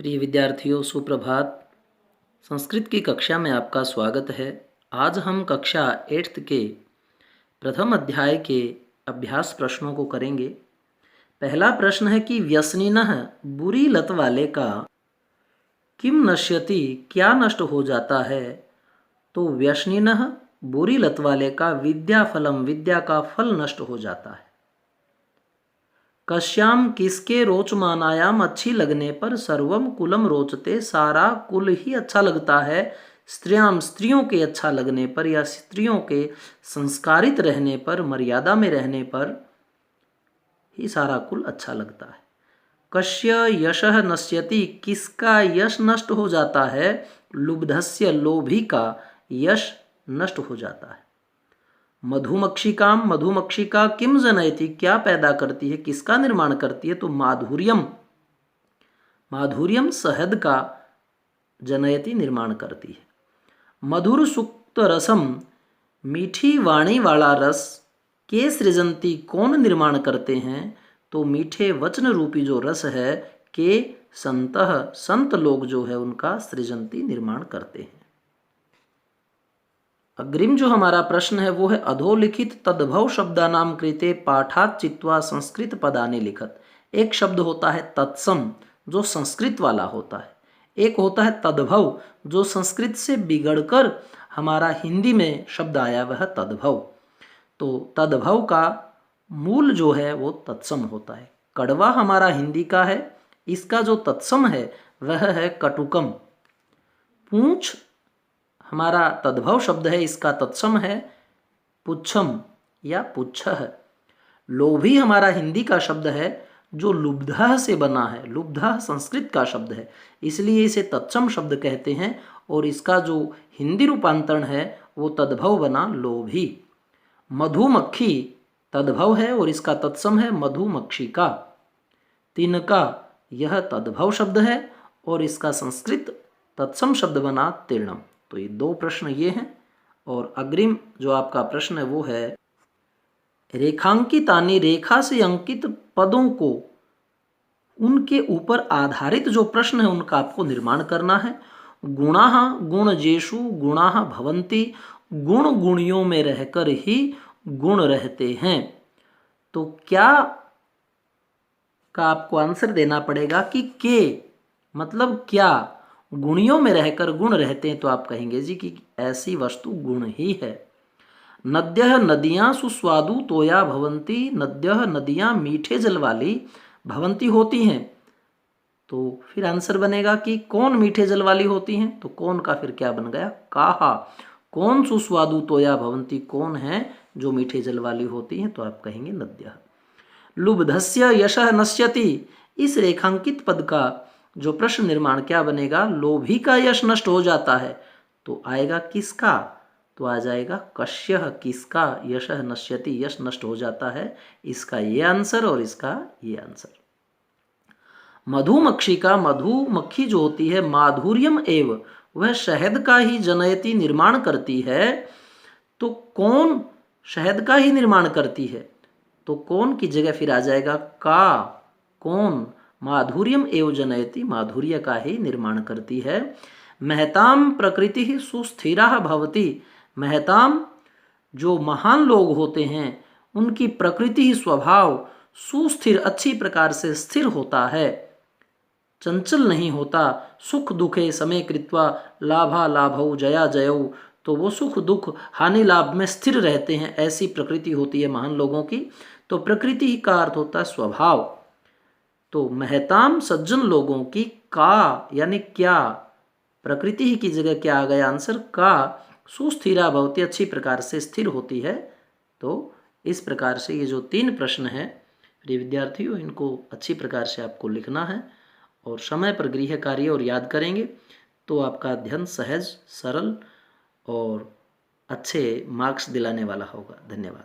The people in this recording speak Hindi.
प्रिय विद्यार्थियों, सुप्रभात। संस्कृत की कक्षा में आपका स्वागत है। आज हम कक्षा 8th के प्रथम अध्याय के अभ्यास प्रश्नों को करेंगे। पहला प्रश्न है कि व्यसनिनः बुरी लत वाले का किम नश्यति, क्या नष्ट हो जाता है। तो व्यसनिनः बुरी लत वाले का विद्याफलम, विद्या का फल नष्ट हो जाता है। कश्याम, किसके रोचमानायाम, अच्छी लगने पर, सर्वम कुलम रोचते, सारा कुल ही अच्छा लगता है। स्त्रियाम, स्त्रियों के अच्छा लगने पर या स्त्रियों के संस्कारित रहने पर, मर्यादा में रहने पर ही सारा कुल अच्छा लगता है। कस्य यशः नश्यति, किसका यश नष्ट हो जाता है। लुब्धस्य, लोभी का यश नष्ट हो जाता है। मधुमक्षिकाम, मधुमक्षिका किम जनयति, क्या पैदा करती है, किसका निर्माण करती है। तो माधुर्यम, माधुर्यम शहद का जनयति निर्माण करती है। मधुर सुक्त रसम, मीठी वाणी वाला रस के सृजंती, कौन निर्माण करते हैं। तो मीठे वचन रूपी जो रस है, के संतः, संत लोग जो है उनका सृजंती निर्माण करते हैं। अग्रिम जो हमारा प्रश्न है वो है अधोलिखित तद्भव शब्दानाम कृते पाठात चित्वा संस्कृत पदानि लिखत। एक शब्द होता है तत्सम जो संस्कृत वाला होता है, एक होता है तद्भव जो संस्कृत से बिगड़कर हमारा हिंदी में शब्द आया वह तद्भव। तो तद्भव का मूल जो है वो तत्सम होता है। कड़वा हमारा हिंदी का है, इसका जो तत्सम है वह है कटुकम। पूंछ हमारा तद्भव शब्द है, इसका तत्सम है पुच्छम या पुच्छः। लोभी हमारा हिंदी का शब्द है जो लुब्धः से बना है, लुब्धः संस्कृत का शब्द है, इसलिए इसे तत्सम शब्द कहते हैं। और इसका जो हिंदी रूपांतरण है वो तद्भव बना लोभी। मधुमक्खी तद्भव है और इसका तत्सम है मधुमक्षिका। तिनका, यह तद्भव शब्द है और इसका संस्कृत तत्सम शब्द बना तीर्णम। तो ये दो प्रश्न ये हैं। और अग्रिम जो आपका प्रश्न है वो है रेखांकितानि, रेखा से अंकित पदों को उनके ऊपर आधारित जो प्रश्न है उनका आपको निर्माण करना है। गुणाः गुणजेषु गुणाः भवन्ति, गुण गुणियों में रहकर ही गुण रहते हैं। तो क्या का आपको आंसर देना पड़ेगा कि के मतलब क्या, गुणियों में रहकर गुण रहते हैं। तो आप कहेंगे जी कि ऐसी वस्तु गुण ही है। नद्यः नदियाँ सुस्वादु तोया भवंती, नद्यः नदियाँ मीठे जल वाली भवंती होती हैं। तो फिर आंसर बनेगा कि कौन मीठे जल वाली होती हैं। तो कौन का फिर क्या बन गया, काहा। कौन सुस्वादु तोया भवंती, कौन है जो मीठे जल वाली होती हैं। तो आप कहेंगे नद्यः। लुब्धस्य यशः नश्यति, इस रेखांकित पद का जो प्रश्न निर्माण क्या बनेगा, लोभी का यश नष्ट हो जाता है। तो आएगा किसका, तो आ जाएगा कश्यः, किसका यशः नश्यति, यश नष्ट हो जाता है। इसका ये आंसर और इसका ये आंसर। मधुमक्षिका, मधुमक्खी जो होती है, माधुर्यम एव, वह शहद का ही जनयति निर्माण करती है। तो कौन शहद का ही निर्माण करती है। तो कौन की जगह फिर आ जाएगा का, कौन। माधुर्यम एव जनयति, माधुर्य का ही निर्माण करती है। महताम प्रकृति ही सुस्थिरा भवति, महताम जो महान लोग होते हैं उनकी प्रकृति ही, स्वभाव सुस्थिर, अच्छी प्रकार से स्थिर होता है, चंचल नहीं होता। सुख दुखे समय कृत्वा लाभा लाभौ जया जयौ, तो वो सुख दुख हानि लाभ में स्थिर रहते हैं, ऐसी प्रकृति होती है महान लोगों की। तो प्रकृति का अर्थ होता है स्वभाव। तो महताम सज्जन लोगों की का यानी क्या, प्रकृति ही की जगह क्या आ गया आंसर, का सुस्थिरा भवती, अच्छी प्रकार से स्थिर होती है। तो इस प्रकार से ये जो 3 प्रश्न हैं प्रिय विद्यार्थियों, इनको अच्छी प्रकार से आपको लिखना है और समय पर गृह कार्य और याद करेंगे तो आपका अध्ययन सहज, सरल और अच्छे मार्क्स दिलाने वाला होगा। धन्यवाद।